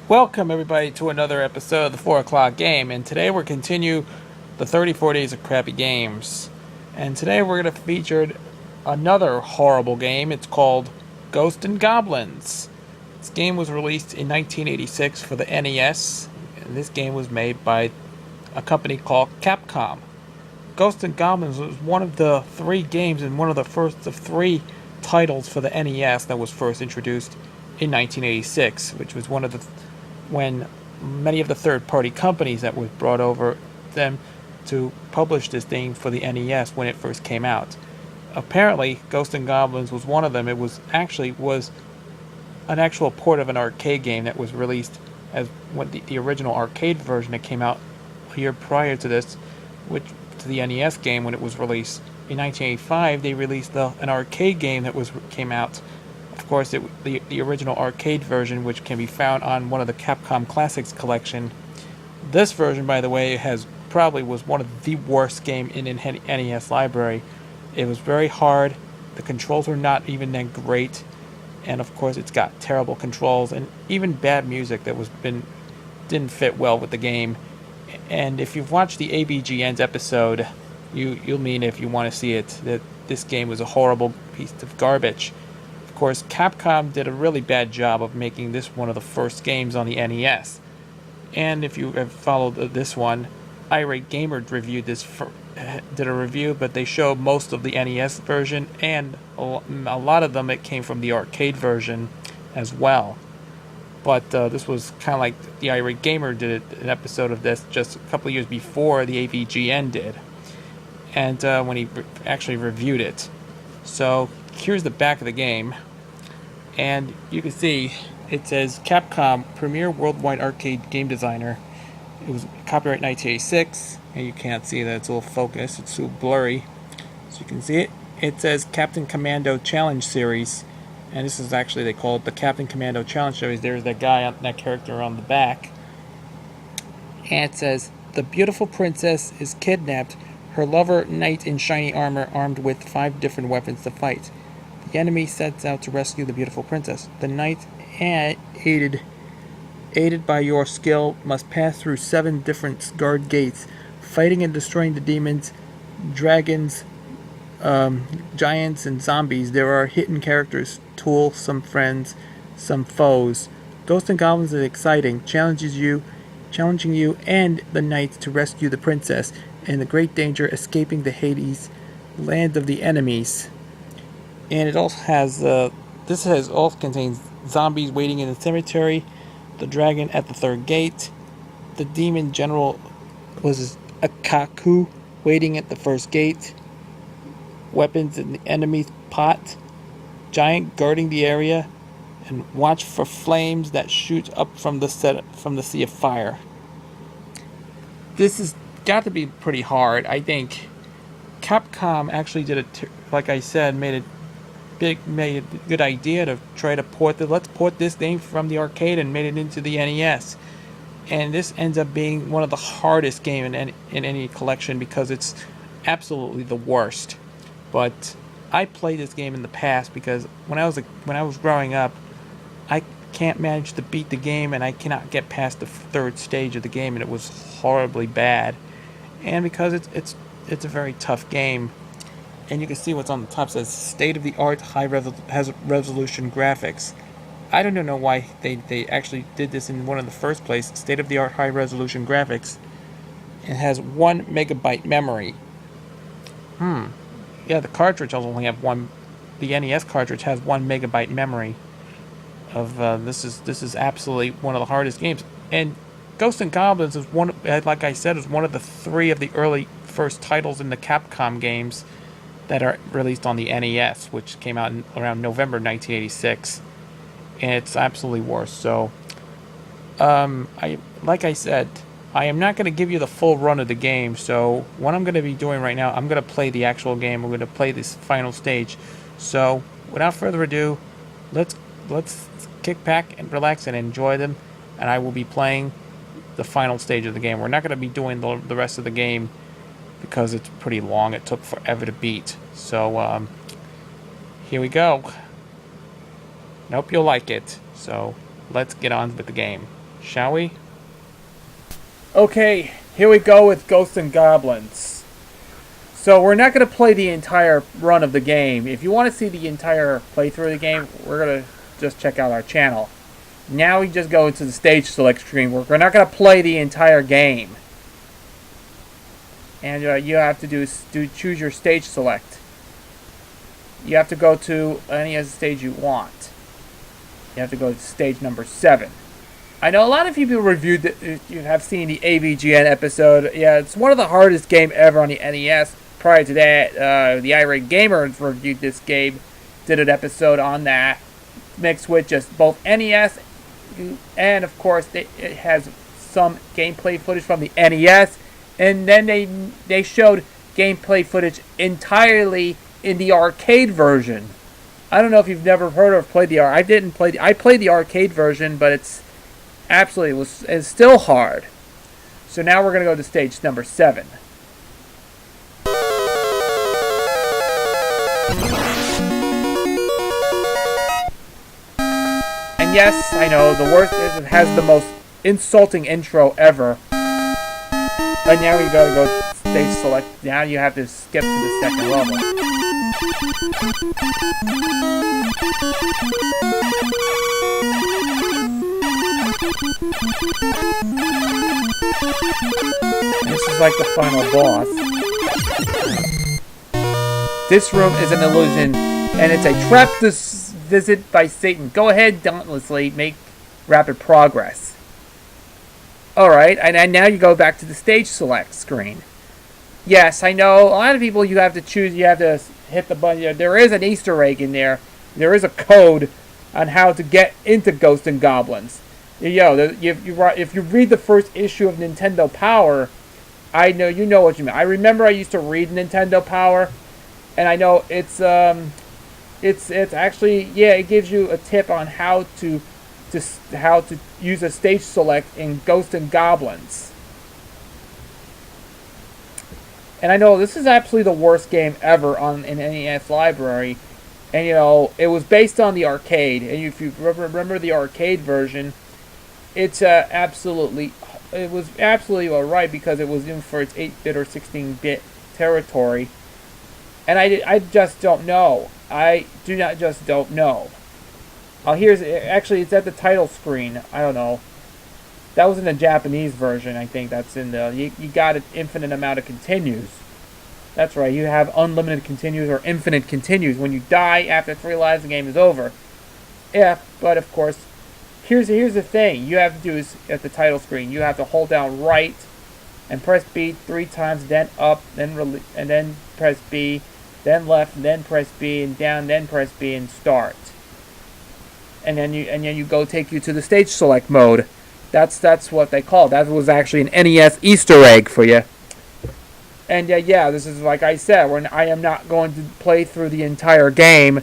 Welcome everybody to another episode of the 4 o'clock game, and today we're continue the 34 days of crappy games. And today we're going to feature another horrible game. It's called Ghosts and Goblins. This game was released in 1986 for the NES, and this game was made by a company called Capcom. Ghosts and Goblins was one of the three games and one of the first of three titles for the NES that was first introduced in 1986, which was when many of the third-party companies that was brought over them to publish this thing for the NES when it first came out. Apparently, Ghosts and Goblins was one of them. It was an actual port of an arcade game that was released as the original arcade version that came out a year prior to this, which to the NES game when it was released. In 1985, they released an arcade game that came out. Of course, the original arcade version, which can be found on one of the Capcom Classics Collection. This version, by the way, probably was one of the worst game in an NES library. It was very hard. The controls were not even that great, and of course, it's got terrible controls and even bad music that didn't fit well with the game. And if you've watched the AVGN's episode, you'll mean if you want to see it that this game was a horrible piece of garbage. Of course, Capcom did a really bad job of making this one of the first games on the NES. And if you have followed this one, Irate Gamer did a review, but they showed most of the NES version, and a lot of them it came from the arcade version as well. But this was kind of like the Irate Gamer did an episode of this just a couple of years before the AVGN did, and when he actually reviewed it. So here's the back of the game, and you can see it says Capcom Premier Worldwide Arcade Game Designer. It was copyright 1986, and you can't see that it's all focused, it's so blurry, so you can see it. It says Captain Commando Challenge Series, and this is actually, they call it the Captain Commando Challenge Series. There's that guy, that character on the back, and it says the beautiful princess is kidnapped. Her lover, knight in shiny armor, armed with 5 different weapons to fight. The enemy sets out to rescue the beautiful princess. The knight, aided by your skill, must pass through 7 different guard gates, fighting and destroying the demons, dragons, giants, and zombies. There are hidden characters, tools, some friends, some foes. Ghosts and Goblins is exciting, challenging you and the knights to rescue the princess, and the great danger escaping the Hades land of the enemies. And it also has also contains zombies waiting in the cemetery, the dragon at the 3rd gate, the demon general was a Kaku waiting at the 1st gate, weapons in the enemy's pot, giant guarding the area, and watch for flames that shoot up from the sea of fire. This has got to be pretty hard. I think Capcom actually did like I said, made a good idea to try to let's port this game from the arcade and made it into the NES. And this ends up being one of the hardest games in any collection because it's absolutely the worst. But I played this game in the past because when I was growing up, I can't manage to beat the game, and I cannot get past the 3rd stage of the game, and it was horribly bad. And because it's a very tough game, and you can see what's on the top, says state-of-the-art has resolution graphics. I don't know why they actually did this in one in the first place. State-of-the-art high-resolution graphics. It has 1 megabyte memory. Yeah, the cartridge only have one. The NES cartridge has 1 megabyte memory. This is absolutely one of the hardest games. And Ghosts and Goblins is like I said, is one of the 3 of the early first titles in the Capcom games that are released on the NES, which came out around November 1986, and it's absolutely worse. So, like I said, I am not going to give you the full run of the game. So, what I'm going to be doing right now, I'm going to play the actual game. I'm going to play this final stage. So, without further ado, let's kick back and relax and enjoy them, and I will be playing the final stage of the game. We're not going to be doing the rest of the game because it's pretty long. It took forever to beat. So, here we go. I hope you'll like it. So, let's get on with the game, shall we? Okay, here we go with Ghosts and Goblins. So we're not going to play the entire run of the game. If you want to see the entire playthrough of the game, we're going to just check out our channel. Now we just go into the stage select screen. We're not going to play the entire game. And you have to choose your stage select. You have to go to any of the stage you want. You have to go to stage number 7. I know a lot of people you have seen the AVGN episode. Yeah, it's one of the hardest games ever on the NES. Prior to that, the Irate Gamer reviewed this game, did an episode on that, mixed with just both NES, and of course it has some gameplay footage from the NES, and then they showed gameplay footage entirely in the arcade version. I don't know if you've never heard or played the I played the arcade version, but it's still hard. So now we're gonna go to stage number 7. And yes, I know the worst is it has the most insulting intro ever. But now you gotta go to stage select. Now you have to skip to the second level. This is like the final boss. This room is an illusion, and it's a trap visit by Satan. Go ahead, dauntlessly make rapid progress. Alright, and now you go back to the stage select screen. Yes, I know, a lot of people you have to hit the button. There is an Easter egg in there. There is a code on how to get into Ghosts and Goblins. If you read the first issue of Nintendo Power, I know you know what you mean. I remember I used to read Nintendo Power, and I know it's actually, yeah, it gives you a tip on how to use a stage select in Ghosts and Goblins. And I know this is absolutely the worst game ever in NES library, and it was based on the arcade. And if you remember the arcade version, it was absolutely alright because it was in for its 8-bit or 16-bit territory. And I just don't know. I don't know. It's at the title screen. I don't know. That was in the Japanese version, I think. That's in the... You got an infinite amount of continues. That's right, you have unlimited continues or infinite continues. When you die after 3 lives, the game is over. Yeah, but of course, here's the thing. You have to do is, at the title screen, you have to hold down right and press B 3 times, then up, and then press B, then left, then press B, and down, then press B, and start. And then you go take you to the stage select mode. That's what they call it. That was actually an NES Easter egg for you. And yeah, this is like I said, when I am not going to play through the entire game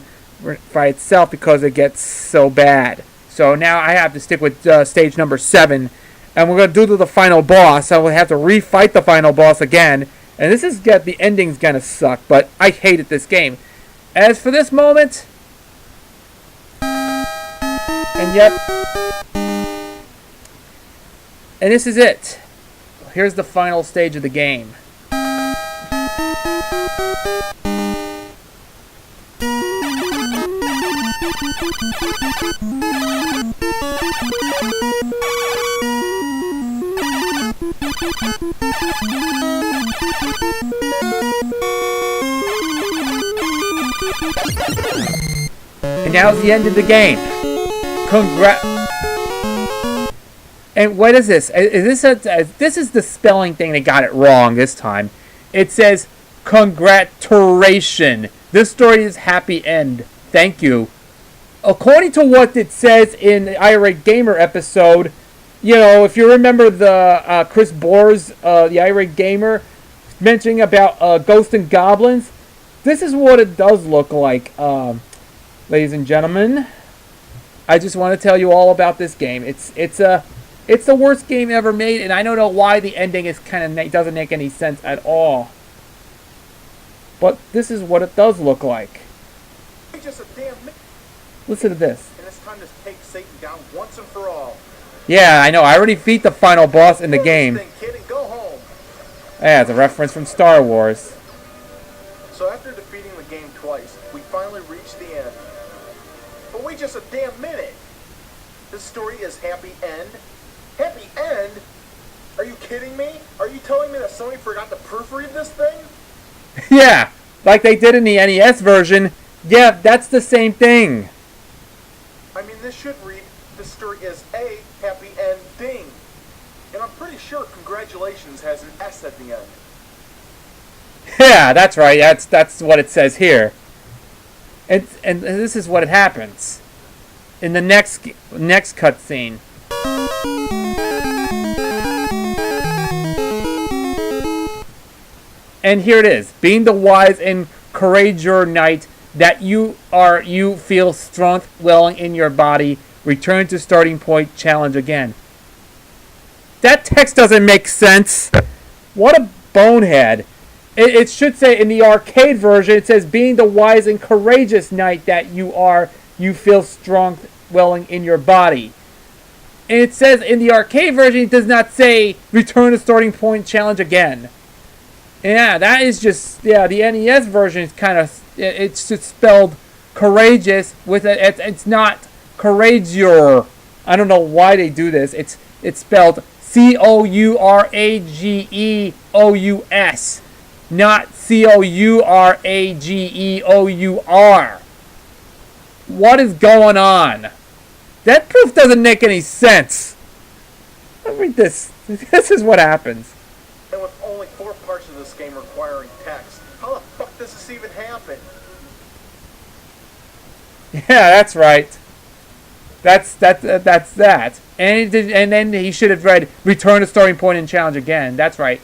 by itself because it gets so bad. So now I have to stick with stage number 7, and we're going to do the final boss. I will have to refight the final boss again, and the ending's gonna suck. But I hated this game. As for this moment, and yep. And this is it. Here's the final stage of the game. And now's the end of the game. And what is this? This is the spelling thing. They got it wrong this time. It says, "Congratulation. This story is happy end. Thank you." According to what it says in the Irate Gamer episode, if you remember the Chris Bohr's, the Irate Gamer, mentioning about Ghosts and Goblins, this is what it does look like, ladies and gentlemen. I just want to tell you all about this game. It's the worst game ever made, and I don't know why the ending is doesn't make any sense at all. But this is what it does look like. Just a damn Listen to this. And it's time to take Satan down once and for all. Yeah, I know. I already beat the final boss in the game. Thing, kid, and go home. Yeah, it's a reference from Star Wars. So after defeating the game twice, we finally reached the end. But wait just a damn minute. This story is happy end? Happy end? Are you kidding me? Are you telling me that Sony forgot to proofread this thing? Yeah, like they did in the NES version. Yeah, that's the same thing. I mean, this should read, this story is a happy ending. And I'm pretty sure congratulations has an S at the end. Yeah, that's right. That's what it says here. And this is what it happens in the next cutscene. And here it is. Being the wise and courageous knight that you feel strength welling in your body. Return to starting point. Challenge again. That text doesn't make sense. What a bonehead. It should say in the arcade version, it says, being the wise and courageous knight that you feel strength welling in your body. And it says in the arcade version, it does not say, return to starting point, challenge again. Yeah, that is just, yeah, the NES version is kind of, it's just spelled courageous with it. It's not courageous. I don't know why they do this. It's spelled Courageous, not Courageous. What is going on? That proof doesn't make any sense. Let me read this. This is what happens. And with only 4 parts of this game requiring text, how the fuck does this even happen? Yeah, that's right. That's that. And then he should have read return to starting point and challenge again. That's right.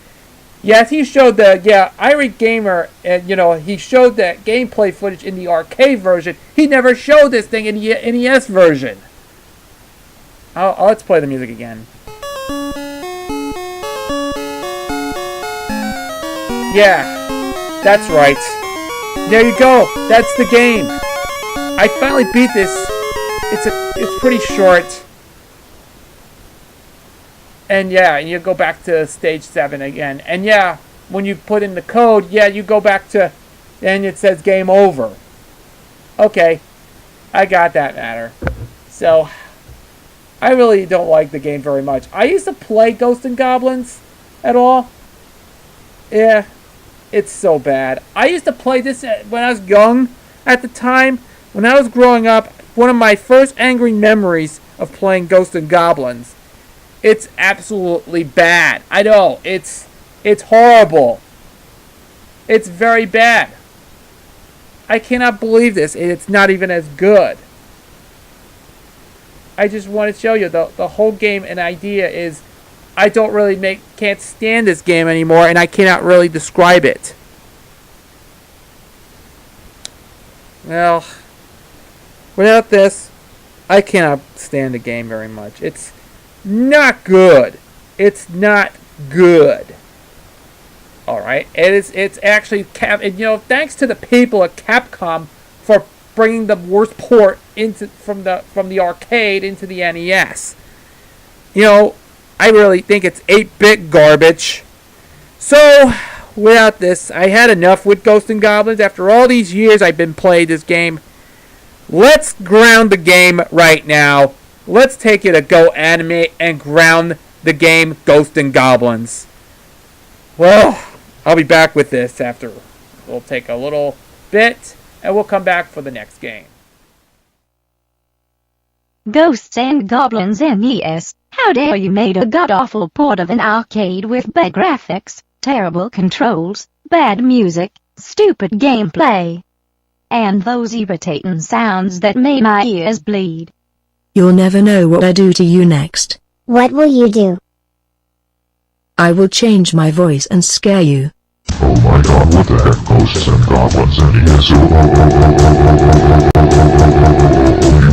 Yes, he showed Irate Gamer, he showed the gameplay footage in the arcade version. He never showed this thing in the NES version. Let's play the music again. Yeah, that's right. There you go. That's the game. I finally beat this. It's pretty short. And yeah, you go back to stage 7 again. And yeah, when you put in the code, yeah, you go back to, and it says game over. Okay, I got that matter. So, I really don't like the game very much. I used to play Ghosts and Goblins at all. Yeah, it's so bad. I used to play this when I was young at the time. When I was growing up, one of my first angry memories of playing Ghosts and Goblins. It's absolutely bad. I know, it's horrible. It's very bad. I cannot believe this. It's not even as good. I just want to show you the whole game and idea is I can't stand this game anymore and I cannot really describe it. Well, without this, I cannot stand the game very much. It's not good. It's not good. Alright, it's actually thanks to the people at Capcom for bringing the worst port from the arcade into the NES. I really think it's 8-bit garbage. So, without this, I had enough with Ghosts and Goblins. After all these years I've been playing this game, let's ground the game right now. Let's take it to Go Anime and ground the game Ghosts and Goblins. Well, I'll be back with this after. We'll take a little bit, and we'll come back for the next game. Ghosts and Goblins NES. How dare you made a god-awful port of an arcade with bad graphics, terrible controls, bad music, stupid gameplay, and those irritating sounds that made my ears bleed. You'll never know what I do to you next. What will you do? I will change my voice and scare you. Oh my god, what the heck, Ghosts and Goblins NES, you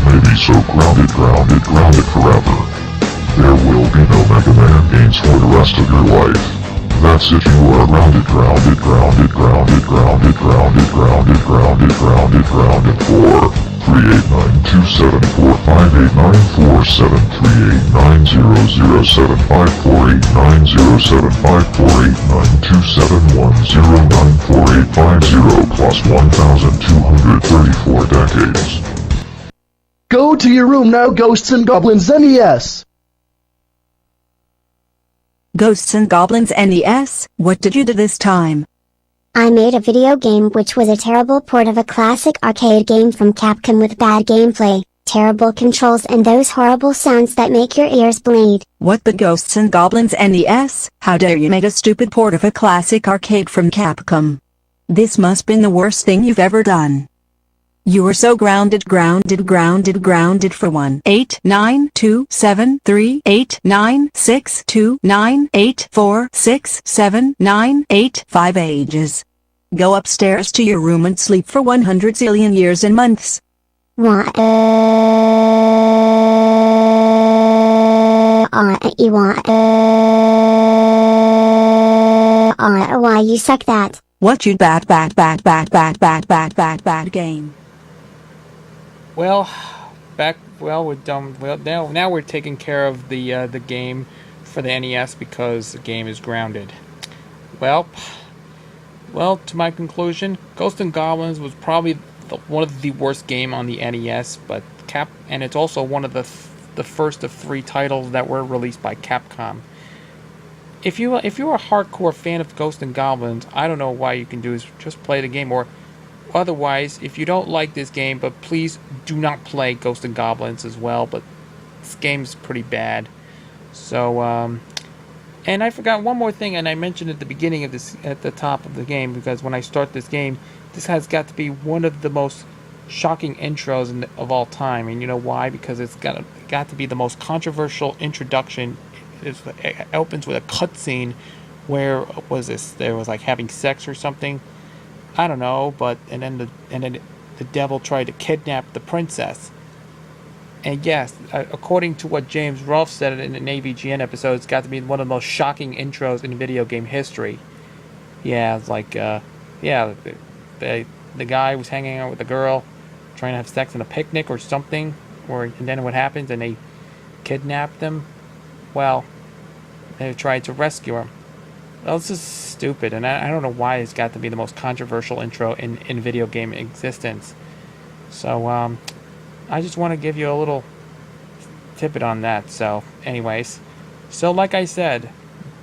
may be so grounded forever. There will be no Mega Man games for the rest of your life. That's if you are grounded for plus 1,234 decades. Go to your room now, Ghosts and Goblins NES! Ghosts and Goblins NES, what did you do this time? I made a video game which was a terrible port of a classic arcade game from Capcom with bad gameplay, terrible controls and those horrible sounds that make your ears bleed. What the Ghosts and Goblins NES? How dare you make a stupid port of a classic arcade from Capcom? This must been the worst thing you've ever done. You were so grounded for 1-8-9-2-7-3-8-9-6-2-9-8-4-6-7-9-8-5 ages. Go upstairs to your room and sleep for 100 zillion years and months. Why you suck that? What you bad game. Well, we're done. Well, now we're taking care of the game for the NES because the game is grounded. Well, to my conclusion, Ghosts and Goblins was probably one of the worst game on the NES, and it's also one of the first of 3 titles that were released by Capcom. If you're a hardcore fan of Ghosts and Goblins, I don't know why you can do is just play the game, or otherwise, if you don't like this game, but please do not play Ghosts and Goblins as well, but this game's pretty bad. So, and I forgot one more thing, and I mentioned at the beginning of this, at the top of the game, because when I start this game, this has got to be one of the most shocking intros of all time, and you know why? Because it's got to be the most controversial introduction. It opens with a cutscene where there was like having sex or something. I don't know, and then the devil tried to kidnap the princess. And yes, according to what James Rolfe said in an AVGN episode, it's got to be one of the most shocking intros in video game history. Yeah, it's like the guy was hanging out with a girl, trying to have sex on a picnic or something, and then what happens? And they kidnapped them. Well, they tried to rescue him. Well, this is stupid, and I don't know why it's got to be the most controversial intro in video game existence. So, I just want to give you a little tidbit on that. So, anyways. So, like I said,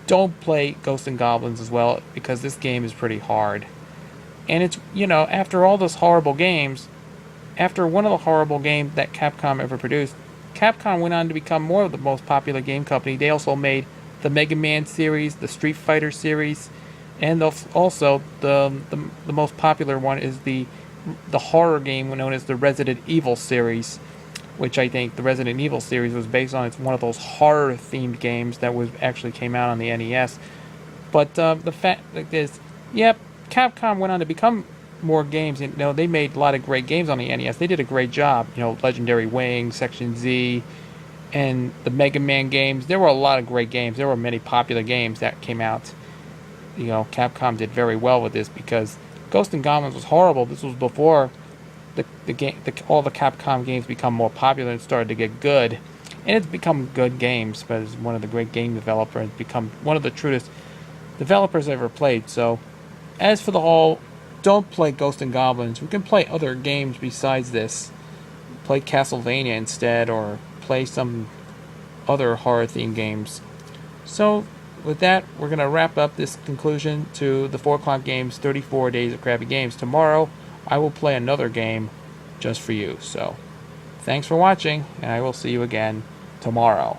don't play Ghosts and Goblins as well, because this game is pretty hard. And it's, after all those horrible games, after one of the horrible games that Capcom ever produced, Capcom went on to become more of the most popular game company. They also made the Mega Man series, the Street Fighter series, and also the most popular one is the horror game known as the Resident Evil series, which I think the Resident Evil series was based on. It's one of those horror themed games that actually came out on the NES. But the fact is, Capcom went on to become more games. They made a lot of great games on the NES. They did a great job. Legendary Wing, Section Z, and the Mega Man games. There were a lot of great games. There were many popular games that came out. Capcom did very well with this because Ghosts and Goblins was horrible. This was before all the Capcom games become more popular and started to get good. And it's become good games, but it's one of the great game developers. It's become one of the truest developers I ever played. So, as for the whole, don't play Ghosts and Goblins. We can play other games besides this. Play Castlevania instead, or play some other horror-themed games. So, with that, we're going to wrap up this conclusion to the 4 o'clock games, 34 Days of Crappy Games. Tomorrow, I will play another game just for you. So, thanks for watching, and I will see you again tomorrow.